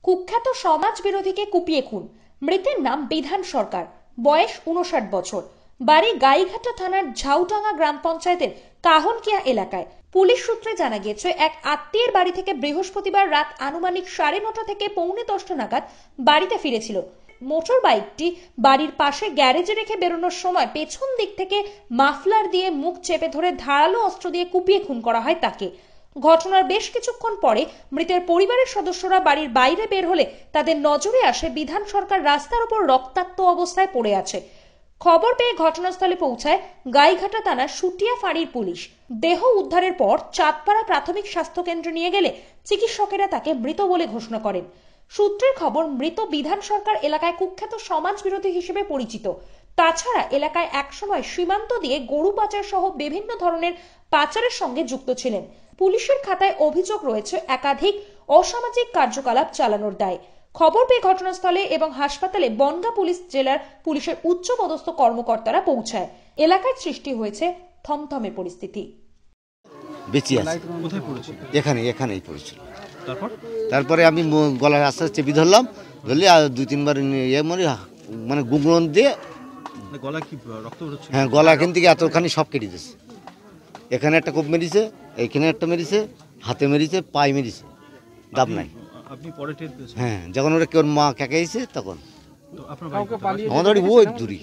কুখ্যাত সমাজ বিরোধীকে কুপিয়ে খুন। মৃতের নাম বিধান সরকার, বয়স 59 বছর, বাড়ি গাইঘাটা থানার ঝাউডাঙ্গা গ্রাম পঞ্চায়েতের কাহনকিয়া এলাকায়। পুলিশ সূত্রে জানা গিয়েছে, এক আত্মীয়ের বাড়ি থেকে বৃহস্পতিবার রাত আনুমানিক 9:30 থেকে 9:45 নাগাদ বাড়িতে ফিরেছিল। মোটর বাইকটি বাড়ির পাশে গ্যারেজে রেখে বেরোনোর সময় পেছন দিক থেকে মাফলার দিয়ে মুখ চেপে ধরে ধারালো অস্ত্র দিয়ে কুপিয়ে খুন করা হয় তাকে। ঘটনার বেশ কিছুক্ষণ পরে মৃতের পরিবারের সদস্যরা বাড়ির বাইরে বের হলে তাদের নজরে আসে বিধান সরকার রাস্তার উপর রক্তাক্ত অবস্থায় পড়ে আছে। খবর পেয়ে ঘটনাস্থলে পৌঁছায় গাইঘাটা থানার সুটিয়া ফাঁড়ির পুলিশ। দেহ উদ্ধারের পর চাঁদপাড়া প্রাথমিক স্বাস্থ্য কেন্দ্রে নিয়ে গেলে চিকিৎসকেরা তাকে মৃত বলে ঘোষণা করেন। সূত্রের খবর, মৃত বিধান সরকার এলাকায় কুখ্যাত সমাজ বিরোধী হিসেবে পরিচিত। তাছাড়া এলাকায় একসময় সীমান্ত দিয়ে গরু পাচার সহ বিভিন্ন ধরনের পাচারের সঙ্গে যুক্ত ছিলেন। পুলিশের খাতায় অভিযোগ রয়েছে একাধিক অসামাজিক কার্যকলাপ চালানোর দায়। খবর পেয়ে ঘটনাস্থলে এবং হাসপাতালে বনগাঁ পুলিশ জেলার পুলিশের উচ্চপদস্থ কর্মকর্তারা পৌঁছায়। এলাকায় সৃষ্টি হয়েছে থমথমে পরিস্থিতি। এখানেই পড়েছিল। তারপরে আমি গলায় আস্তে আস্তে চেপে ধরলাম, ধরলে আর 2-3 বার মানে গুগলন দিয়ে গলা কি রক্ত বেরোচ্ছে? হ্যাঁ, গলা এখান থেকে এতখানি সব কেটে দিয়েছে। এখানে একটা কোপ মেরেছে, এইখানে একটা মেরেছে, হাতে মেরেছে, পায়ে মেরেছে, দাব নাই। আপনি পরে টের পেয়েছেন? হ্যাঁ, যখন ওরা কেউ মা কেঁকেছে তখন তো আপনার আমাদের বাড়ি ওই দূরই।